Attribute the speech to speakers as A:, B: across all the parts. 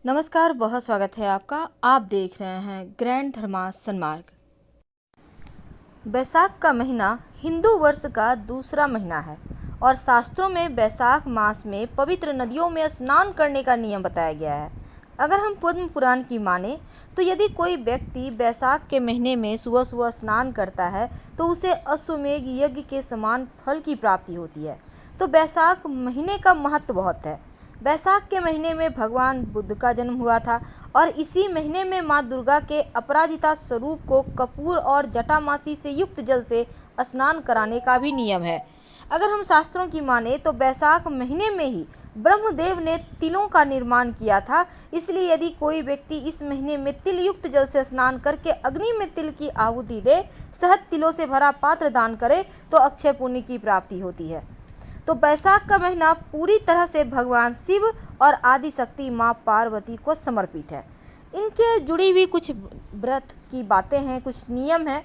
A: नमस्कार, बहुत स्वागत है आपका। आप देख रहे हैं ग्रैंड धर्मा सन्मार्ग। बैसाख का महीना हिंदू वर्ष का दूसरा महीना है और शास्त्रों में बैसाख मास में पवित्र नदियों में स्नान करने का नियम बताया गया है। अगर हम पद्म पुराण की माने तो यदि कोई व्यक्ति बैसाख के महीने में सुबह सुबह स्नान करता है तो उसे अश्वमेध यज्ञ के समान फल की प्राप्ति होती है। तो बैसाख महीने का महत्व बहुत है। बैसाख के महीने में भगवान बुद्ध का जन्म हुआ था और इसी महीने में माँ दुर्गा के अपराजिता स्वरूप को कपूर और जटामासी से युक्त जल से स्नान कराने का भी नियम है। अगर हम शास्त्रों की माने तो बैसाख महीने में ही ब्रह्मदेव ने तिलों का निर्माण किया था। इसलिए यदि कोई व्यक्ति इस महीने में तिल युक्त जल से स्नान करके अग्नि में तिल की आहुति दे, शहद तिलों से भरा पात्र दान करे तो अक्षय पुण्य की प्राप्ति होती है। तो बैसाख का महीना पूरी तरह से भगवान शिव और आदि शक्ति माँ पार्वती को समर्पित है। इनके जुड़ी हुई कुछ व्रत की बातें हैं, कुछ नियम हैं।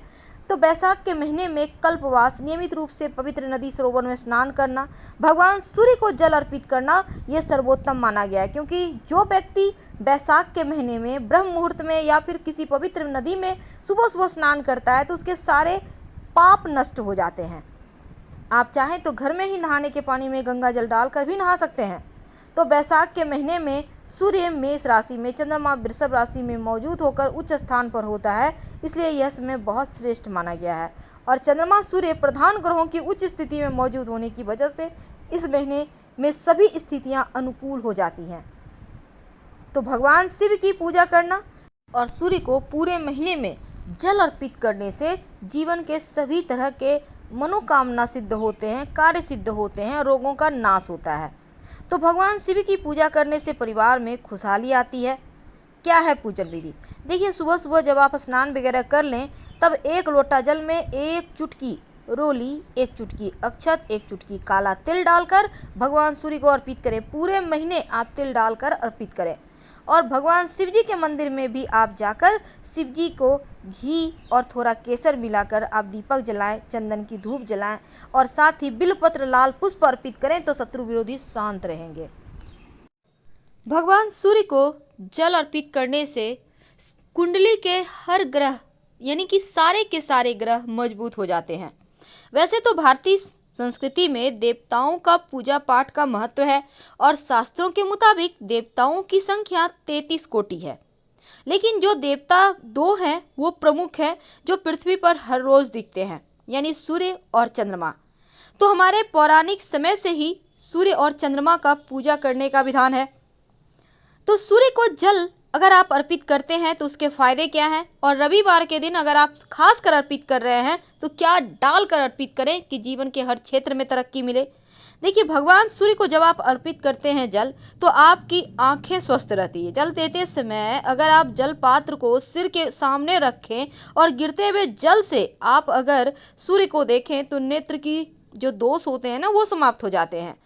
A: तो बैसाख के महीने में कल्पवास, नियमित रूप से पवित्र नदी सरोवर में स्नान करना, भगवान सूर्य को जल अर्पित करना, ये सर्वोत्तम माना गया है। क्योंकि जो व्यक्ति बैसाख के महीने में ब्रह्म मुहूर्त में या फिर किसी पवित्र नदी में सुबह सुबह स्नान करता है तो उसके सारे पाप नष्ट हो जाते हैं। आप चाहें तो घर में ही नहाने के पानी में गंगा जल डालकर भी नहा सकते हैं। तो बैसाख के महीने में सूर्य मेष राशि में, चंद्रमा वृषभ राशि में मौजूद होकर उच्च स्थान पर होता है, इसलिए यह समय बहुत श्रेष्ठ माना गया है। और चंद्रमा सूर्य प्रधान ग्रहों की उच्च स्थिति में मौजूद होने की वजह से इस महीने में सभी स्थितियां अनुकूल हो जाती हैं। तो भगवान शिव की पूजा करना और सूर्य को पूरे महीने में जल अर्पित करने से जीवन के सभी तरह के मनोकामना सिद्ध होते हैं, कार्य सिद्ध होते हैं, रोगों का नाश होता है। तो भगवान शिव की पूजा करने से परिवार में खुशहाली आती है। क्या है पूजन विधि? देखिए, सुबह सुबह जब आप स्नान वगैरह कर लें तब एक लोटा जल में एक चुटकी रोली, एक चुटकी अक्षत, एक चुटकी काला तिल डालकर भगवान सूर्य को अर्पित करें। पूरे महीने आप तिल डालकर अर्पित करें। और भगवान शिव जी के मंदिर में भी आप जाकर शिव जी को घी और थोड़ा केसर मिलाकर आप दीपक जलाएं, चंदन की धूप जलाएं और साथ ही बिल्वपत्र, लाल पुष्प अर्पित करें तो शत्रु विरोधी शांत रहेंगे। भगवान सूर्य को जल अर्पित करने से कुंडली के हर ग्रह यानी कि सारे के सारे ग्रह मजबूत हो जाते हैं। वैसे तो भारतीय संस्कृति में देवताओं का पूजा पाठ का महत्व है और शास्त्रों के मुताबिक देवताओं की संख्या 33 कोटि है। लेकिन जो देवता दो हैं वो प्रमुख हैं जो पृथ्वी पर हर रोज दिखते हैं, यानी सूर्य और चंद्रमा। तो हमारे पौराणिक समय से ही सूर्य और चंद्रमा का पूजा करने का विधान है। तो सूर्य को जल अगर आप अर्पित करते हैं तो उसके फायदे क्या हैं, और रविवार के दिन अगर आप खास कर अर्पित कर रहे हैं तो क्या डालकर अर्पित करें कि जीवन के हर क्षेत्र में तरक्की मिले। देखिए, भगवान सूर्य को जब आप अर्पित करते हैं जल तो आपकी आंखें स्वस्थ रहती है। जल देते समय अगर आप जल पात्र को सिर के सामने रखें और गिरते हुए जल से आप अगर सूर्य को देखें तो नेत्र की जो दोष होते हैं ना वो समाप्त हो जाते हैं।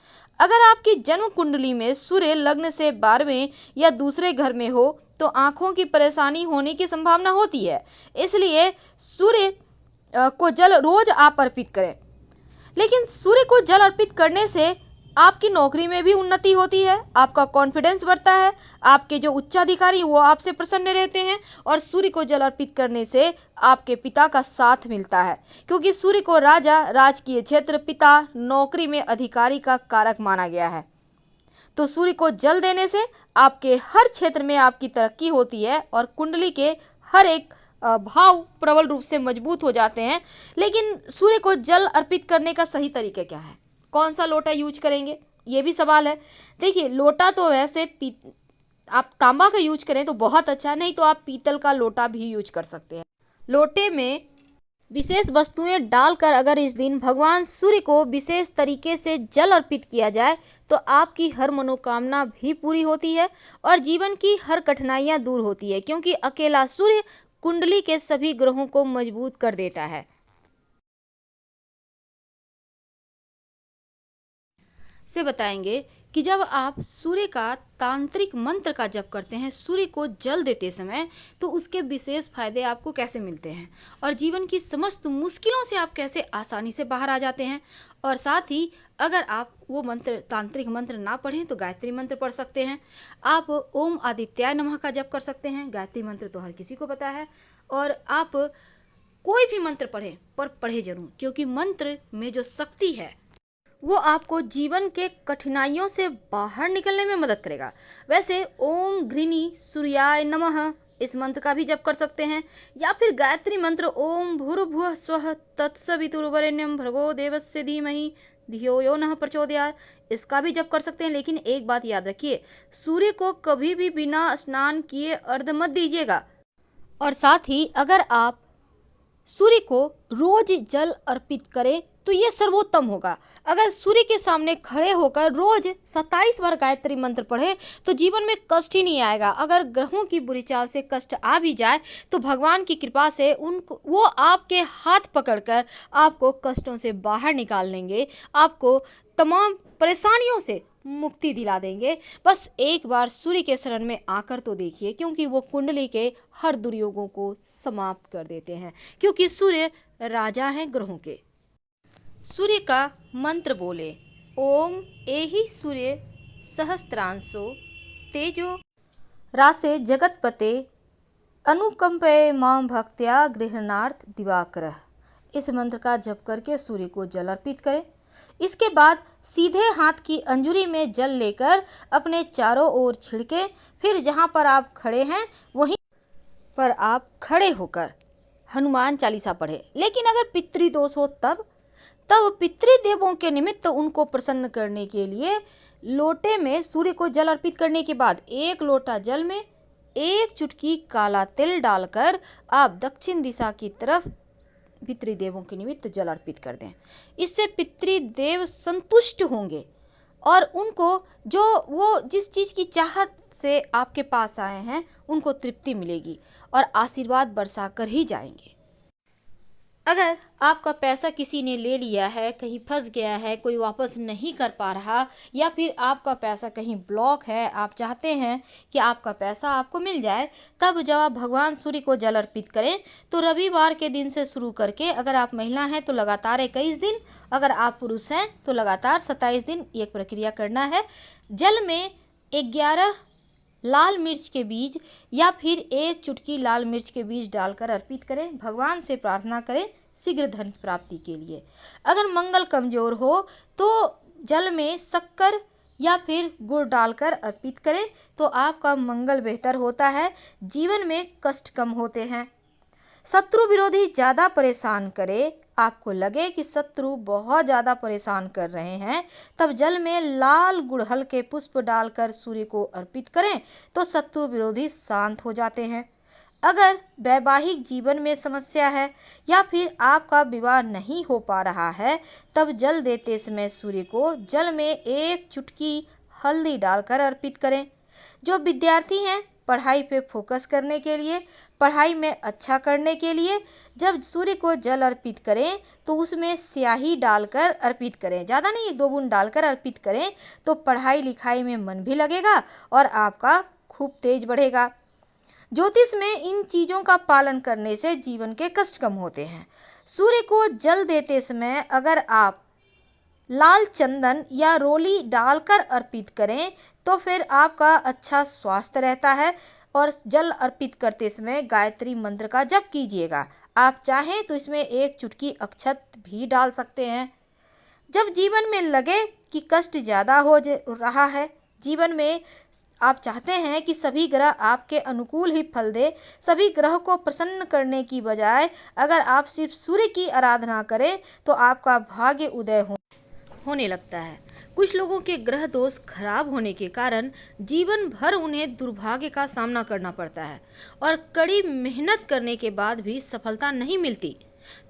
A: अगर आपकी जन्म कुंडली में सूर्य लग्न से 12वें या दूसरे घर में हो तो आंखों की परेशानी होने की संभावना होती है। इसलिए सूर्य को जल रोज आप अर्पित करें। लेकिन सूर्य को जल अर्पित करने से आपकी नौकरी में भी उन्नति होती है, आपका कॉन्फिडेंस बढ़ता है, आपके जो उच्चाधिकारी वो आपसे प्रसन्न रहते हैं और सूर्य को जल अर्पित करने से आपके पिता का साथ मिलता है। क्योंकि सूर्य को राजा, राजकीय क्षेत्र, पिता, नौकरी में अधिकारी का कारक माना गया है। तो सूर्य को जल देने से आपके हर क्षेत्र में आपकी तरक्की होती है और कुंडली के हर एक भाव प्रबल रूप से मजबूत हो जाते हैं। लेकिन सूर्य को जल अर्पित करने का सही तरीका क्या है, कौन सा लोटा यूज करेंगे, ये भी सवाल है। देखिए, लोटा तो वैसे आप तांबा का यूज करें तो बहुत अच्छा, नहीं तो आप पीतल का लोटा भी यूज कर सकते हैं। लोटे में विशेष वस्तुएं डालकर अगर इस दिन भगवान सूर्य को विशेष तरीके से जल अर्पित किया जाए तो आपकी हर मनोकामना भी पूरी होती है और जीवन की हर कठिनाइयां दूर होती है। क्योंकि अकेला सूर्य कुंडली के सभी ग्रहों को मजबूत कर देता है। से बताएंगे कि जब आप सूर्य का तांत्रिक मंत्र का जप करते हैं सूर्य को जल देते समय, तो उसके विशेष फायदे आपको कैसे मिलते हैं और जीवन की समस्त मुश्किलों से आप कैसे आसानी से बाहर आ जाते हैं। और साथ ही अगर आप वो मंत्र तांत्रिक मंत्र ना पढ़ें तो गायत्री मंत्र पढ़ सकते हैं। आप ओम आदित्याय नमः का जप कर सकते हैं। गायत्री मंत्र तो हर किसी को पता है। और आप कोई भी मंत्र पढ़ें, पर पढ़े जरूर, क्योंकि मंत्र में जो शक्ति है वो आपको जीवन के कठिनाइयों से बाहर निकलने में मदद करेगा। वैसे ओम घृणी सूर्याय नमः इस मंत्र का भी जप कर सकते हैं, या फिर गायत्री मंत्र ओम भूर्भुवः स्वः तत्सवितुर्वरेण्यं भर्गो देवस्य धीमहि धियो यो नः प्रचोदयात् इसका भी जप कर सकते हैं। लेकिन एक बात याद रखिए, सूर्य को कभी भी बिना स्नान किए अर्घ्य मत दीजिएगा। और साथ ही अगर आप सूर्य को रोज जल अर्पित करें तो ये सर्वोत्तम होगा। अगर सूर्य के सामने खड़े होकर रोज 27 बार गायत्री मंत्र पढ़े तो जीवन में कष्ट ही नहीं आएगा। अगर ग्रहों की बुरी चाल से कष्ट आ भी जाए तो भगवान की कृपा से वो आपके हाथ पकड़कर आपको कष्टों से बाहर निकाल लेंगे, आपको तमाम परेशानियों से मुक्ति दिला देंगे। बस एक बार सूर्य के शरण में आकर तो देखिए, क्योंकि वो कुंडली के हर दुर्योगों को समाप्त कर देते हैं, क्योंकि सूर्य राजा हैं ग्रहों के। सूर्य का मंत्र बोले, ओम एहि सूर्य सहस्त्रांशो तेजो रासे जगतपते अनुकंपये मां भक्त्या गृहणार्थ दिवाकर। इस मंत्र का जप करके सूर्य को जल अर्पित करें। इसके बाद सीधे हाथ की अंजुरी में जल लेकर अपने चारों ओर छिड़के। फिर जहाँ पर आप खड़े हैं वहीं पर आप खड़े होकर हनुमान चालीसा पढ़े। लेकिन अगर पितृदोष हो तब पितृदेवों के निमित्त उनको प्रसन्न करने के लिए लोटे में सूर्य को जल अर्पित करने के बाद 1 लोटा जल में 1 चुटकी काला तिल डालकर आप दक्षिण दिशा की तरफ पितृदेवों के निमित्त जल अर्पित कर दें। इससे पितृदेव संतुष्ट होंगे और उनको जो वो जिस चीज़ की चाहत से आपके पास आए हैं उनको तृप्ति मिलेगी और आशीर्वाद बरसा कर ही जाएंगे। अगर आपका पैसा किसी ने ले लिया है, कहीं फंस गया है, कोई वापस नहीं कर पा रहा, या फिर आपका पैसा कहीं ब्लॉक है, आप चाहते हैं कि आपका पैसा आपको मिल जाए, तब जब आप भगवान सूर्य को जल अर्पित करें तो रविवार के दिन से शुरू करके, अगर आप महिला हैं तो लगातार 21 दिन, अगर आप पुरुष हैं तो लगातार 27 दिन ये प्रक्रिया करना है। जल में 11 लाल मिर्च के बीज या फिर 1 चुटकी लाल मिर्च के बीज डालकर अर्पित करें। भगवान से प्रार्थना करें शीघ्र धन प्राप्ति के लिए। अगर मंगल कमजोर हो तो जल में शक्कर या फिर गुड़ डालकर अर्पित करें तो आपका मंगल बेहतर होता है, जीवन में कष्ट कम होते हैं। शत्रु विरोधी ज़्यादा परेशान करे, आपको लगे कि शत्रु बहुत ज़्यादा परेशान कर रहे हैं, तब जल में लाल गुड़हल के पुष्प डालकर सूर्य को अर्पित करें तो शत्रु विरोधी शांत हो जाते हैं। अगर वैवाहिक जीवन में समस्या है या फिर आपका विवाह नहीं हो पा रहा है, तब जल देते समय सूर्य को जल में 1 चुटकी हल्दी डालकर अर्पित करें। जो विद्यार्थी हैं पढ़ाई पे फोकस करने के लिए, पढ़ाई में अच्छा करने के लिए जब सूर्य को जल अर्पित करें तो उसमें स्याही डालकर अर्पित करें, ज़्यादा नहीं 1-2 बूंद डालकर अर्पित करें तो पढ़ाई लिखाई में मन भी लगेगा और आपका खूब तेज बढ़ेगा। ज्योतिष में इन चीज़ों का पालन करने से जीवन के कष्ट कम होते हैं। सूर्य को जल देते समय अगर आप लाल चंदन या रोली डालकर अर्पित करें तो फिर आपका अच्छा स्वास्थ्य रहता है। और जल अर्पित करते समय गायत्री मंत्र का जप कीजिएगा। आप चाहें तो इसमें 1 चुटकी अक्षत भी डाल सकते हैं। जब जीवन में लगे कि कष्ट ज़्यादा हो रहा है, जीवन में आप चाहते हैं कि सभी ग्रह आपके अनुकूल ही फल दे, सभी ग्रह को प्रसन्न करने की बजाय अगर आप सिर्फ सूर्य की आराधना करें तो आपका भाग्य उदय होने लगता है। कुछ लोगों के ग्रह दोष खराब होने के कारण जीवन भर उन्हें दुर्भाग्य का सामना करना पड़ता है और कड़ी मेहनत करने के बाद भी सफलता नहीं मिलती।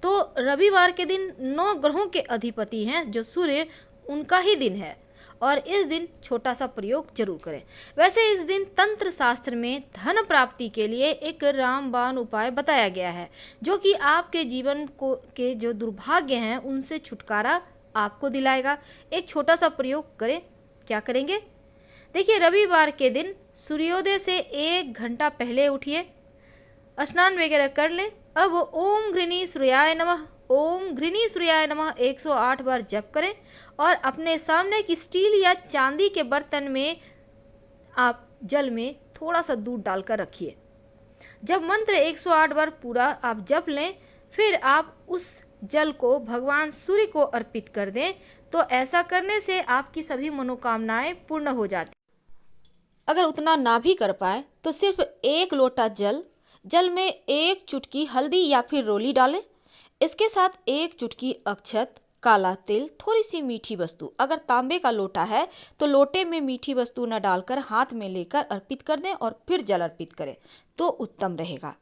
A: तो रविवार के दिन 9 ग्रहों के अधिपति हैं जो सूर्य, उनका ही दिन है और इस दिन छोटा सा प्रयोग जरूर करें। वैसे इस दिन तंत्र शास्त्र में धन प्राप्ति के लिए एक रामबाण उपाय बताया गया है जो कि आपके जीवन को के जो दुर्भाग्य हैं उनसे छुटकारा आपको दिलाएगा। एक छोटा सा प्रयोग करें। क्या करेंगे? देखिए, रविवार के दिन सूर्योदय से 1 घंटा पहले उठिए, स्नान वगैरह कर लें। अब ओम गृणी सूर्याय नमः, ओम गृणी सूर्याय नमः 108 बार जप करें और अपने सामने की स्टील या चांदी के बर्तन में आप जल में थोड़ा सा दूध डालकर रखिए। जब मंत्र 108 बार पूरा आप जप लें, फिर आप उस जल को भगवान सूर्य को अर्पित कर दें। तो ऐसा करने से आपकी सभी मनोकामनाएं पूर्ण हो जाती। अगर उतना ना भी कर पाए तो सिर्फ 1 लोटा जल में 1 चुटकी हल्दी या फिर रोली डालें। इसके साथ 1 चुटकी अक्षत, काला तिल, थोड़ी सी मीठी वस्तु। अगर तांबे का लोटा है तो लोटे में मीठी वस्तु न डालकर हाथ में लेकर अर्पित कर दें और फिर जल अर्पित करें तो उत्तम रहेगा।